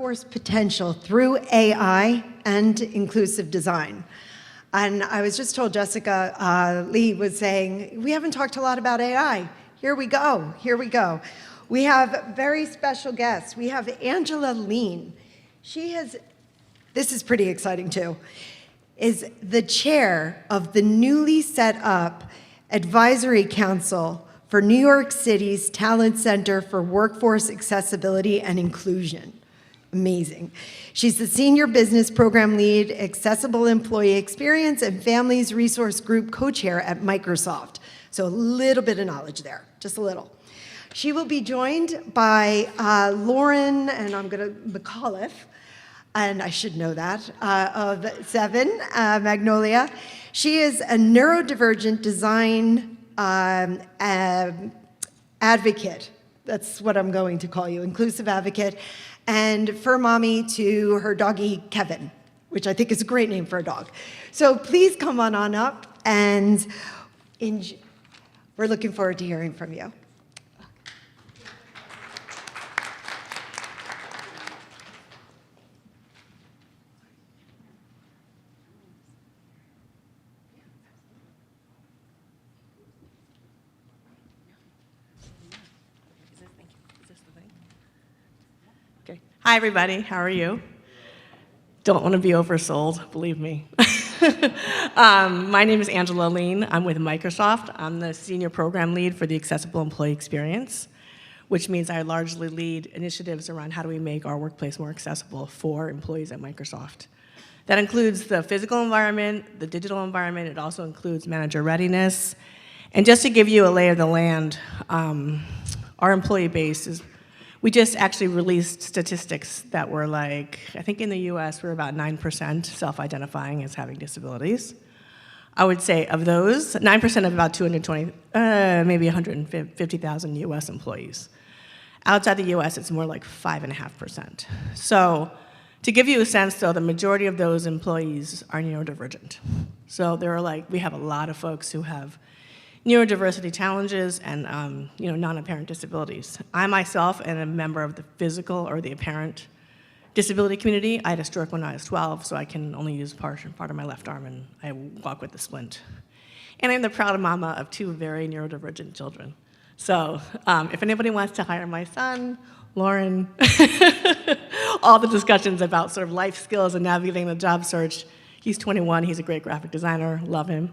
workforce potential through AI and inclusive design. And I was just told Jessica Lee was saying, we haven't talked a lot about AI. Here we go, here we go. We have very special guests. We have Angela Lean. She has, this is pretty exciting too, is the chair of the newly set up Advisory Council for New York City's Talent Center for Workforce Accessibility and Inclusion. Amazing. She's the Senior Business Program Lead, Accessible Employee Experience, and Families Resource Group Co-Chair at Microsoft. So a little bit of knowledge there, just a little. She will be joined by Lauren, and McAuliffe, and I should know that, of Seven, Magnolia. She is a neurodivergent design advocate. That's what I'm going to call you, inclusive advocate, and fur mommy to her doggy, Kevin, which I think is a great name for a dog. So please come on up, and we're looking forward to hearing from you. Hi, everybody. How are you? Don't want to be oversold, believe me. My name is Angela Lean. I'm with Microsoft. I'm the Senior Program Lead for the Accessible Employee Experience, which means I largely lead initiatives around how do we make our workplace more accessible for employees at Microsoft. That includes the physical environment, the digital environment. It also includes manager readiness. And just to give you a lay of the land, our employee base is we just actually released statistics that were like, I think in the US, we're about 9% self-identifying as having disabilities. I would say of those, 9% of about 220, maybe 150,000 US employees. Outside the US, it's more like 5.5%. So to give you a sense though, the majority of those employees are neurodivergent. So we have a lot of folks who have neurodiversity challenges and non-apparent disabilities. I myself am a member of the physical or the apparent disability community. I had a stroke when I was 12, so I can only use part of my left arm, and I walk with a splint. And I'm the proud mama of 2 very neurodivergent children. So if anybody wants to hire my son, Lauren, all the discussions about sort of life skills and navigating the job search, he's 21, he's a great graphic designer, love him.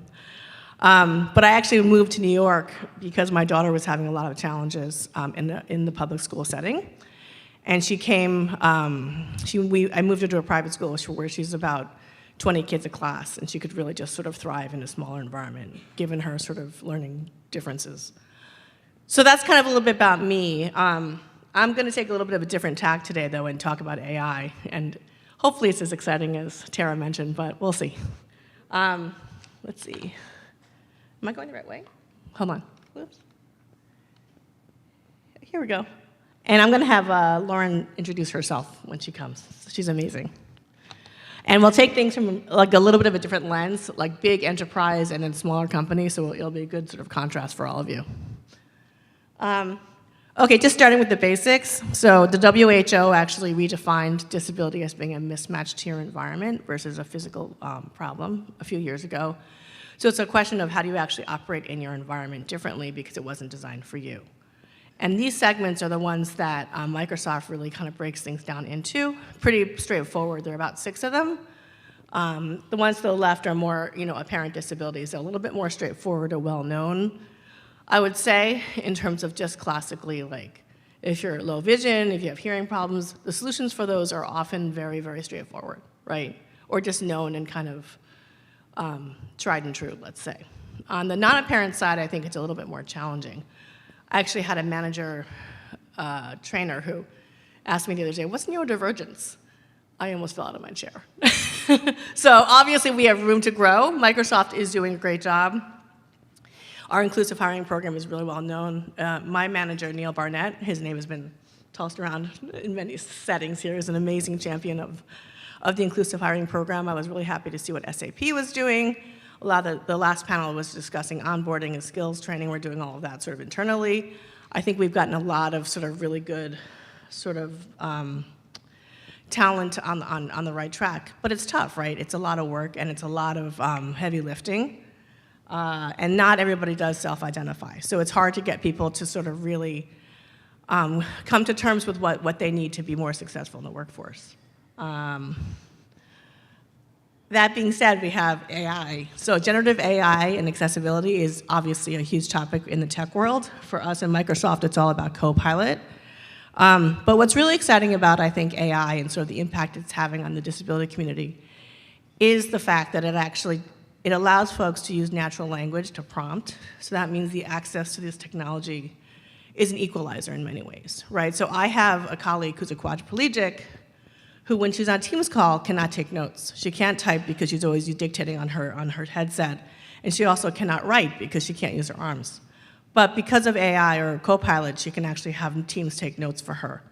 But I actually moved to New York because my daughter was having a lot of challenges in the public school setting. And she came, I moved her to a private school where she's about 20 kids a class, and she could really just sort of thrive in a smaller environment, given her sort of learning differences. So that's kind of a little bit about me. I'm gonna take a little bit of a different tack today, though, and talk about AI. And hopefully it's as exciting as Tara mentioned, but we'll see. Let's see. Am I going the right way? Hold on. Whoops. Here we go. And I'm going to have Lauren introduce herself when she comes. She's amazing. And we'll take things from like a little bit of a different lens, like big enterprise and then smaller companies, so it'll be a good sort of contrast for all of you. Okay, just starting with the basics. So the WHO actually redefined disability as being a mismatched tier environment versus a physical problem a few years ago. So it's a question of how do you actually operate in your environment differently because it wasn't designed for you. And these segments are the ones that Microsoft really kind of breaks things down into. Pretty straightforward, there are about 6 of them. The ones to the left are more apparent disabilities. They're a little bit more straightforward or well-known, I would say, in terms of just classically, like, if you're low vision, if you have hearing problems, the solutions for those are often very, very straightforward, right? Or just known and kind of tried and true, let's say. On the non-apparent side, I think it's a little bit more challenging. I actually had a manager trainer who asked me the other day, what's neurodivergence? I almost fell out of my chair. So obviously we have room to grow. Microsoft is doing a great job. Our inclusive hiring program is really well known. My manager, Neil Barnett, his name has been tossed around in many settings here, is an amazing champion of the inclusive hiring program. I was really happy to see what SAP was doing. A lot of the last panel was discussing onboarding and skills training. We're doing all of that sort of internally. I think we've gotten a lot of sort of really good sort of talent on the right track. But it's tough, right? It's a lot of work, and it's a lot of heavy lifting. And not everybody does self-identify. So it's hard to get people to sort of really come to terms with what they need to be more successful in the workforce. That being said, we have AI. So generative AI and accessibility is obviously a huge topic in the tech world. For us in Microsoft, it's all about Copilot. But what's really exciting about, I think, AI and sort of the impact it's having on the disability community is the fact that it allows folks to use natural language to prompt. So that means the access to this technology is an equalizer in many ways, right? So I have a colleague who's a quadriplegic who, when she's on a Teams call, cannot take notes. She can't type because she's always dictating on her headset. And she also cannot write because she can't use her arms. But because of AI or Copilot, she can actually have Teams take notes for her.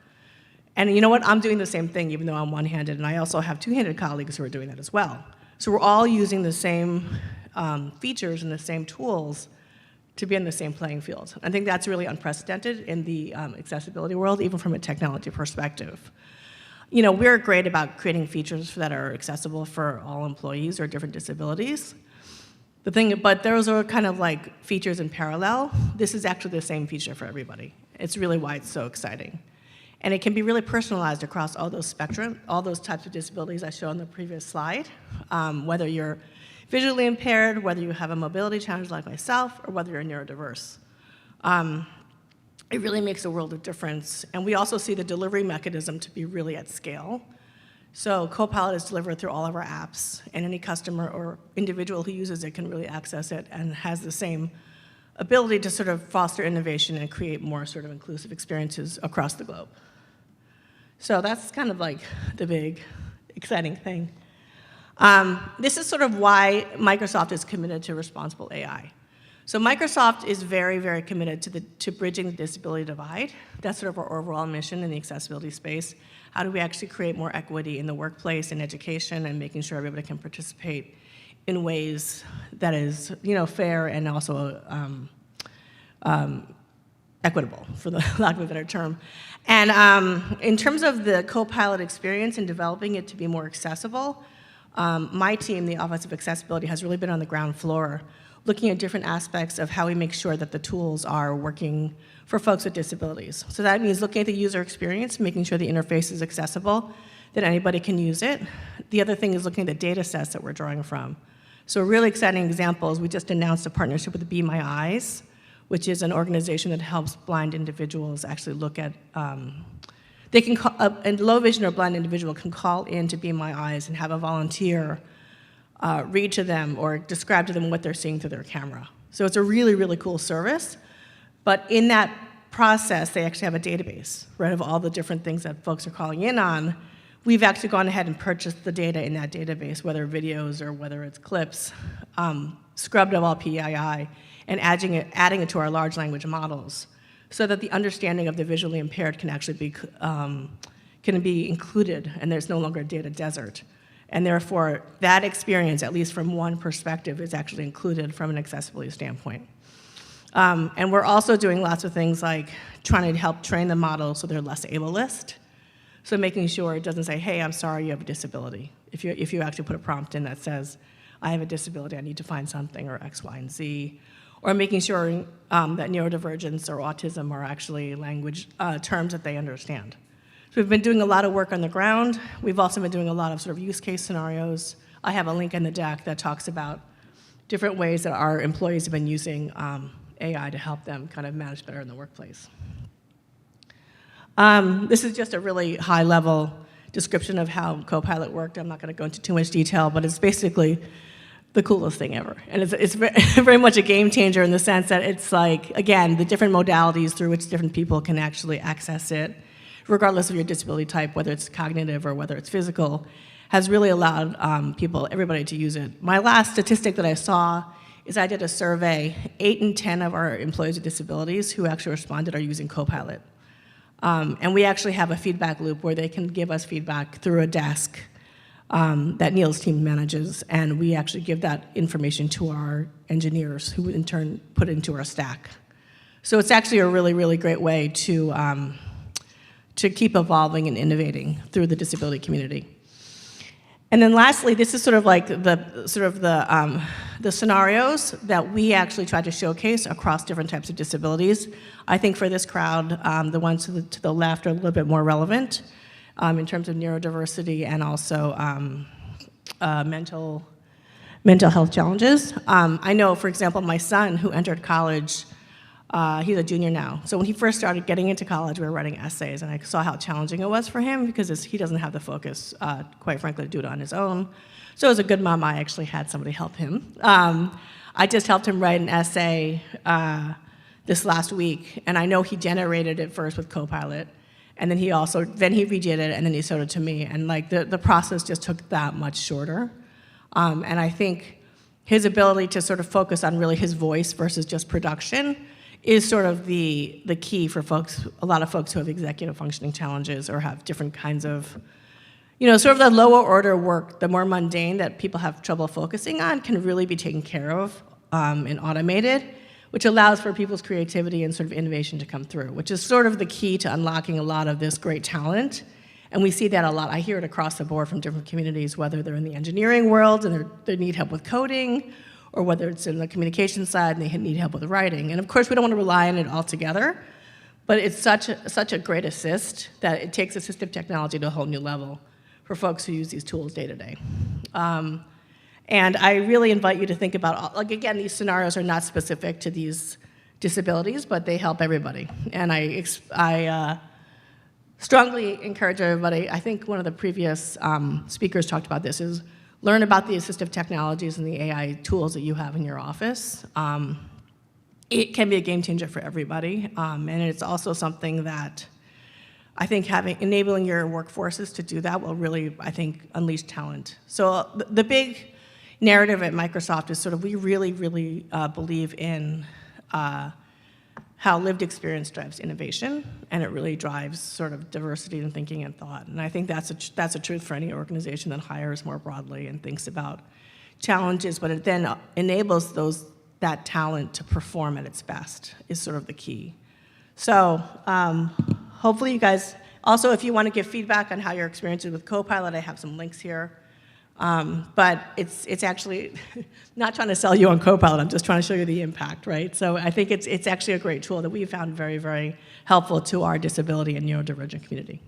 And you know what? I'm doing the same thing, even though I'm one-handed, and I also have two-handed colleagues who are doing that as well. So we're all using the same features and the same tools to be in the same playing field. I think that's really unprecedented in the accessibility world, even from a technology perspective. You know, we're great about creating features that are accessible for all employees or different disabilities. But those are kind of like features in parallel. This is actually the same feature for everybody. It's really why it's so exciting. And it can be really personalized across all those spectrum, all those types of disabilities I showed on the previous slide, whether you're visually impaired, whether you have a mobility challenge like myself, or whether you're neurodiverse. It really makes a world of difference. And we also see the delivery mechanism to be really at scale. So Copilot is delivered through all of our apps, and any customer or individual who uses it can really access it and has the same ability to sort of foster innovation and create more sort of inclusive experiences across the globe. So that's kind of like the big, exciting thing. This is sort of why Microsoft is committed to responsible AI. So Microsoft is very, very committed to bridging the disability divide. That's sort of our overall mission in the accessibility space. How do we actually create more equity in the workplace and education and making sure everybody can participate in ways that is, fair and also equitable, for the lack of a better term. And in terms of the Copilot experience and developing it to be more accessible, my team, the Office of Accessibility, has really been on the ground floor looking at different aspects of how we make sure that the tools are working for folks with disabilities. So that means looking at the user experience, making sure the interface is accessible, that anybody can use it. The other thing is looking at the data sets that we're drawing from. So a really exciting example is we just announced a partnership with Be My Eyes, which is an organization that helps blind individuals actually look at, they can call, a low vision or blind individual can call in to Be My Eyes and have a volunteer read to them or describe to them what they're seeing through their camera. So it's a really, really cool service. But in that process, they actually have a database, right, of all the different things that folks are calling in on. We've actually gone ahead and purchased the data in that database, whether videos or whether it's clips, scrubbed of all PII, and adding it to our large language models so that the understanding of the visually impaired can actually be included, and there's no longer a data desert. And therefore, that experience, at least from one perspective, is actually included from an accessibility standpoint. And we're also doing lots of things like trying to help train the model so they're less ableist. So making sure it doesn't say, hey, I'm sorry, you have a disability. If you actually put a prompt in that says, I have a disability, I need to find something, or X, Y, and Z. Or making sure that neurodivergence or autism are actually language terms that they understand. So we've been doing a lot of work on the ground. We've also been doing a lot of sort of use case scenarios. I have a link in the deck that talks about different ways that our employees have been using AI to help them kind of manage better in the workplace. This is just a really high-level description of how Copilot worked. I'm not going to go into too much detail, but it's basically the coolest thing ever. And it's very much a game changer in the sense that it's like, again, the different modalities through which different people can actually access it, regardless of your disability type, whether it's cognitive or whether it's physical, has really allowed everybody to use it. My last statistic that I saw is I did a survey. 8 in 10 of our employees with disabilities who actually responded are using Copilot. And we actually have a feedback loop where they can give us feedback through a desk that Neil's team manages, and we actually give that information to our engineers who in turn put it into our stack. So it's actually a really, really great way to to keep evolving and innovating through the disability community. And then lastly, this is sort of like the scenarios that we actually try to showcase across different types of disabilities. I think for this crowd, the ones to the left are a little bit more relevant in terms of neurodiversity and also mental health challenges. I know, for example, my son who entered college, he's a junior now. So when he first started getting into college, we were writing essays, and I saw how challenging it was for him because he doesn't have the focus, quite frankly, to do it on his own. So as a good mom, I actually had somebody help him. I just helped him write an essay this last week, and I know he generated it first with Copilot, and then he redid it, and then he showed it to me, and like the process just took that much shorter. And I think his ability to sort of focus on really his voice versus just production is sort of the key for a lot of folks who have executive functioning challenges or have different kinds of, sort of the lower order work, the more mundane that people have trouble focusing on can really be taken care of and automated, which allows for people's creativity and sort of innovation to come through, which is sort of the key to unlocking a lot of this great talent. And we see that a lot. I hear it across the board from different communities, whether they're in the engineering world and they need help with coding, or whether it's in the communication side and they need help with writing. And of course, we don't want to rely on it altogether, but it's such a great assist that it takes assistive technology to a whole new level for folks who use these tools day to day. And I really invite you to think about, like, again, these scenarios are not specific to these disabilities, but they help everybody. And I strongly encourage everybody, I think one of the previous speakers talked about this, is learn about the assistive technologies and the AI tools that you have in your office. It can be a game changer for everybody, and it's also something that I think enabling your workforces to do that will really, I think, unleash talent. So the big narrative at Microsoft is sort of we really, really believe in how lived experience drives innovation, and it really drives sort of diversity in thinking and thought. And I think that's a truth for any organization that hires more broadly and thinks about challenges, but it then enables that talent to perform at its best is sort of the key. So hopefully you guys, also if you want to give feedback on how your experience is with Copilot, I have some links here. But it's actually not trying to sell you on Copilot, I'm just trying to show you the impact, right? So I think it's actually a great tool that we found very, very helpful to our disability and neurodivergent community.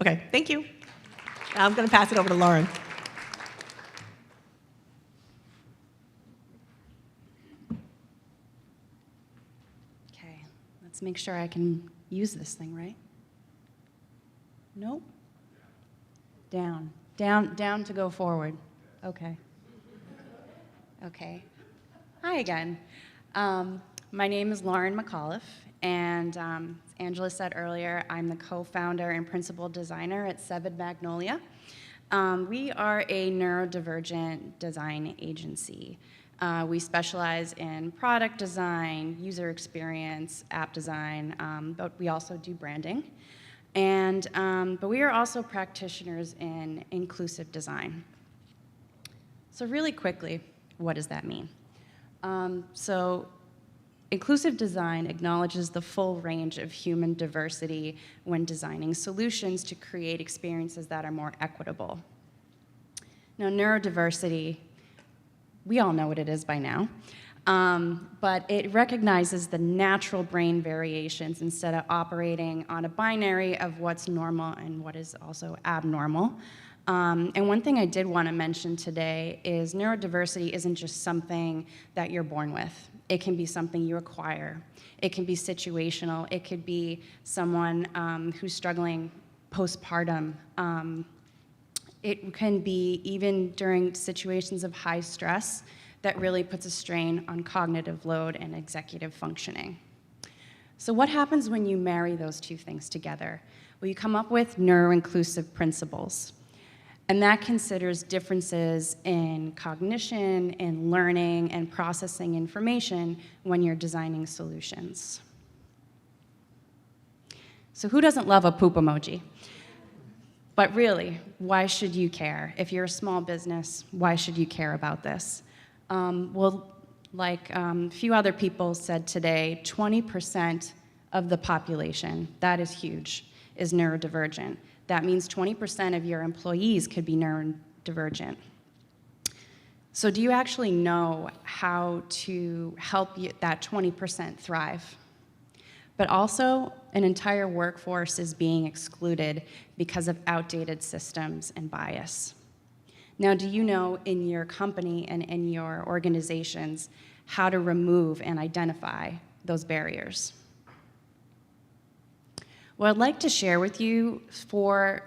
Okay, thank you. I'm going to pass it over to Lauren. Okay, let's make sure I can use this thing, right? Nope. Down to go forward. Okay. Okay. Hi again. My name is Lauren McAuliffe, and as Angela said earlier, I'm the co-founder and principal designer at Seven Magnolia. We are a neurodivergent design agency. We specialize in product design, user experience, app design, but we also do branding. And, but we are also practitioners in inclusive design. So really quickly, what does that mean? So inclusive design acknowledges the full range of human diversity when designing solutions to create experiences that are more equitable. Now, neurodiversity, we all know what it is by now. But it recognizes the natural brain variations instead of operating on a binary of what's normal and what is also abnormal. And one thing I did want to mention today is neurodiversity isn't just something that you're born with. It can be something you acquire. It can be situational. It could be someone who's struggling postpartum. It can be even during situations of high stress that really puts a strain on cognitive load and executive functioning. So what happens when you marry those two things together? Well, you come up with neuro-inclusive principles. And that considers differences in cognition, in learning, and processing information when you're designing solutions. So who doesn't love a poop emoji? But really, why should you care? If you're a small business, why should you care about this? Well, like a few other people said today, 20% of the population, that is huge, is neurodivergent. That means 20% of your employees could be neurodivergent. So do you actually know how to help that 20% thrive? But also, an entire workforce is being excluded because of outdated systems and bias. Now, do you know in your company and in your organizations how to remove and identify those barriers? What I'd like to share with you 4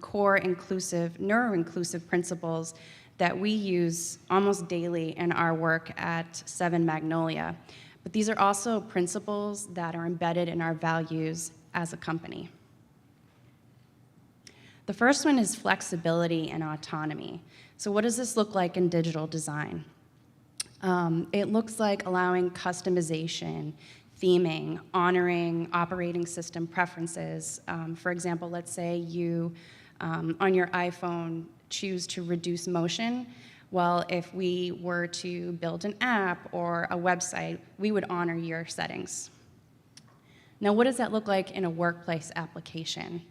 core inclusive, neuro-inclusive principles that we use almost daily in our work at 7 Magnolia. But these are also principles that are embedded in our values as a company. The first one is flexibility and autonomy. So what does this look like in digital design? It looks like allowing customization, theming, honoring operating system preferences. For example, let's say you, on your iPhone, choose to reduce motion. Well, if we were to build an app or a website, we would honor your settings. Now, what does that look like in a workplace application?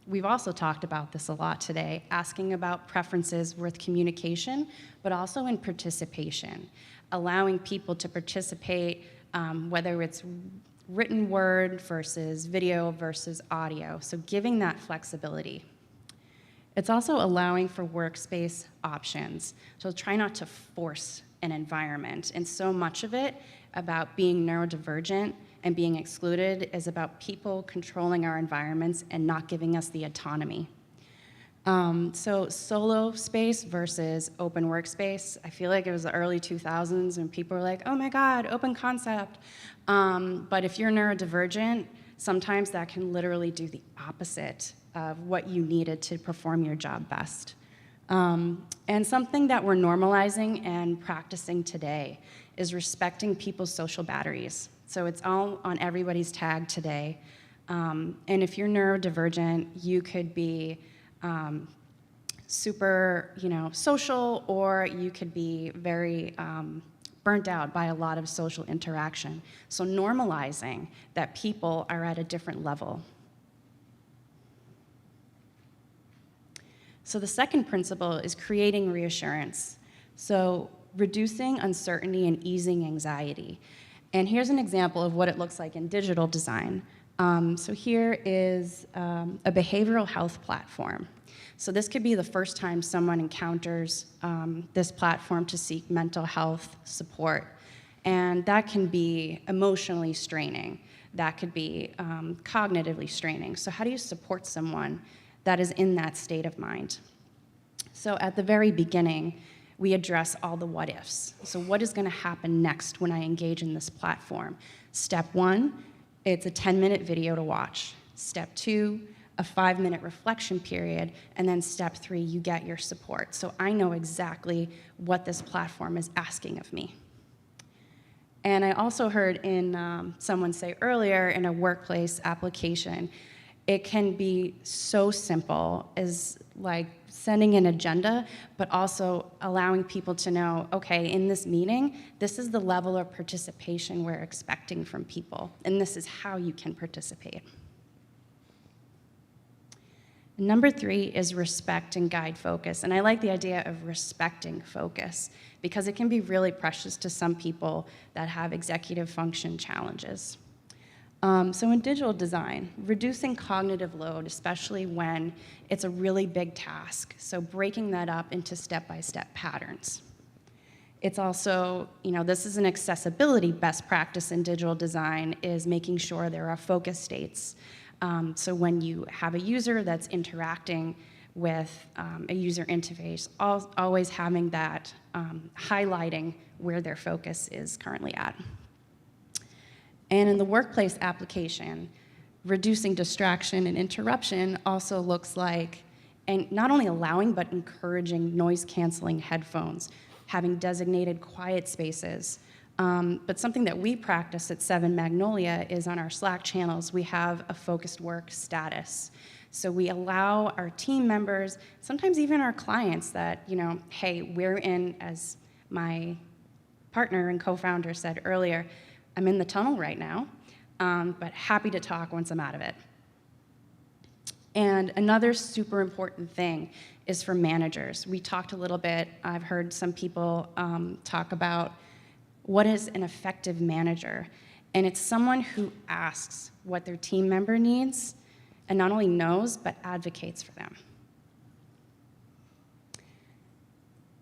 We've also talked about this a lot today, asking about preferences with communication, but also in participation, allowing people to participate, whether it's written word versus video versus audio, so giving that flexibility. It's also allowing for workspace options, so try not to force an environment, and so much of it about being neurodivergent and being excluded is about people controlling our environments and not giving us the autonomy. So solo space versus open workspace. I feel like it was the early 2000s when people were like, oh my God, open concept. But if you're neurodivergent, sometimes that can literally do the opposite of what you needed to perform your job best. And something that we're normalizing and practicing today is respecting people's social batteries. So it's all on everybody's tag today. And if you're neurodivergent, you could be super, social, or you could be very burnt out by a lot of social interaction. So normalizing that people are at a different level. So the second principle is creating reassurance. So reducing uncertainty and easing anxiety. And here's an example of what it looks like in digital design. So here is a behavioral health platform. So this could be the first time someone encounters this platform to seek mental health support. And that can be emotionally straining. That could be cognitively straining. So how do you support someone that is in that state of mind? So at the very beginning, we address all the what ifs. So what is going to happen next when I engage in this platform? Step 1, it's a 10-minute video to watch. Step 2, a 5-minute reflection period. And then step 3, you get your support. So I know exactly what this platform is asking of me. And I also heard in someone say earlier in a workplace application, it can be so simple as like sending an agenda, but also allowing people to know, okay, in this meeting, this is the level of participation we're expecting from people, and this is how you can participate. Number 3 is respect and guide focus, and I like the idea of respecting focus because it can be really precious to some people that have executive function challenges. So in digital design, reducing cognitive load, especially when it's a really big task, so breaking that up into step-by-step patterns. It's also, this is an accessibility best practice in digital design, is making sure there are focus states. So when you have a user that's interacting with a user interface, always having that highlighting where their focus is currently at. And in the workplace application, reducing distraction and interruption also looks like, and not only allowing, but encouraging noise-canceling headphones, having designated quiet spaces. But something that we practice at 7 Magnolia is on our Slack channels, we have a focused work status. So we allow our team members, sometimes even our clients, that, hey, we're in, as my partner and co-founder said earlier, I'm in the tunnel right now, but happy to talk once I'm out of it. And another super important thing is for managers. We talked a little bit, I've heard some people talk about what is an effective manager. And it's someone who asks what their team member needs and not only knows, but advocates for them.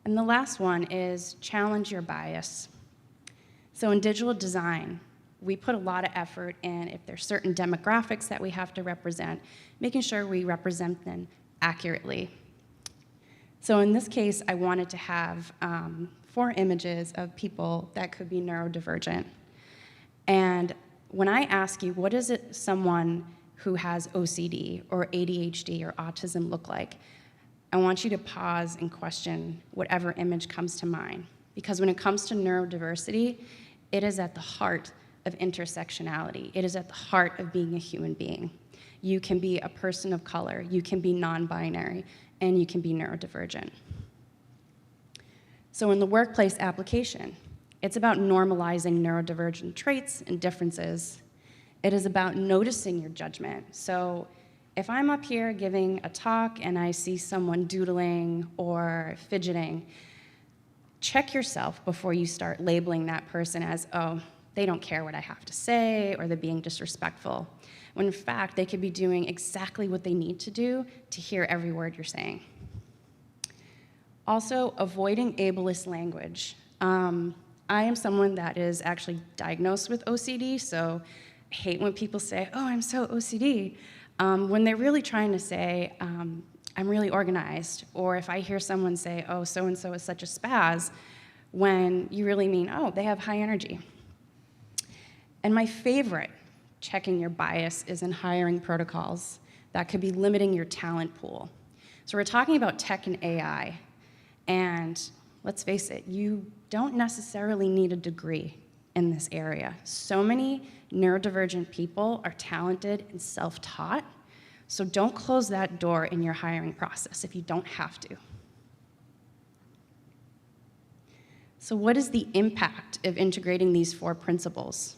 And the last one is challenge your bias. So in digital design, we put a lot of effort in, if there's certain demographics that we have to represent, making sure we represent them accurately. So in this case, I wanted to have 4 images of people that could be neurodivergent. And when I ask you, what is it someone who has OCD or ADHD or autism look like, I want you to pause and question whatever image comes to mind. Because when it comes to neurodiversity, it is at the heart of intersectionality. It is at the heart of being a human being. You can be a person of color, you can be non-binary, and you can be neurodivergent. So in the workplace application, it's about normalizing neurodivergent traits and differences. It is about noticing your judgment. So if I'm up here giving a talk and I see someone doodling or fidgeting, check yourself before you start labeling that person as, oh, they don't care what I have to say, or they're being disrespectful. When in fact, they could be doing exactly what they need to do to hear every word you're saying. Also, avoiding ableist language. I am someone that is actually diagnosed with OCD, so I hate when people say, oh, I'm so OCD, when they're really trying to say, I'm really organized, or if I hear someone say, oh, so-and-so is such a spaz, when you really mean, oh, they have high energy. And my favorite checking your bias is in hiring protocols that could be limiting your talent pool. So we're talking about tech and AI, and let's face it, you don't necessarily need a degree in this area. So many neurodivergent people are talented and self-taught, so don't close that door in your hiring process if you don't have to. So what is the impact of integrating these 4 principles?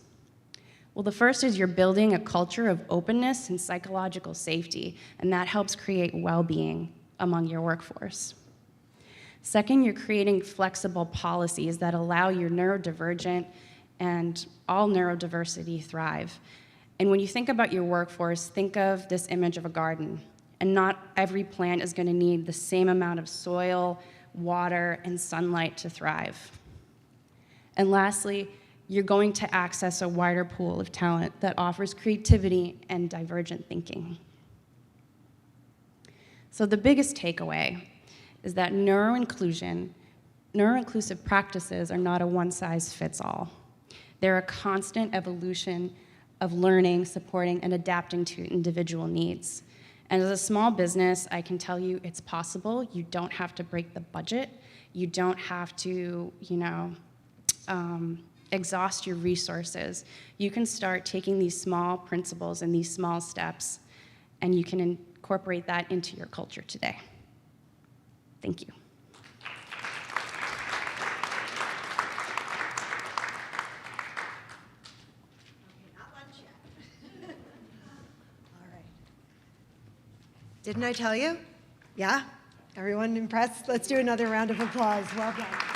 Well, the first is you're building a culture of openness and psychological safety, and that helps create well-being among your workforce. Second, you're creating flexible policies that allow your neurodivergent and all neurodiversity thrive. And when you think about your workforce, think of this image of a garden. And not every plant is going to need the same amount of soil, water, and sunlight to thrive. And lastly, you're going to access a wider pool of talent that offers creativity and divergent thinking. So the biggest takeaway is that neuroinclusive practices are not a one-size-fits-all. They're a constant evolution of learning, supporting, and adapting to individual needs. And as a small business, I can tell you it's possible. You don't have to break the budget. You don't have to, exhaust your resources. You can start taking these small principles and these small steps, and you can incorporate that into your culture today. Thank you. All right. Didn't I tell you? Yeah? Everyone impressed? Let's do another round of applause. Well done.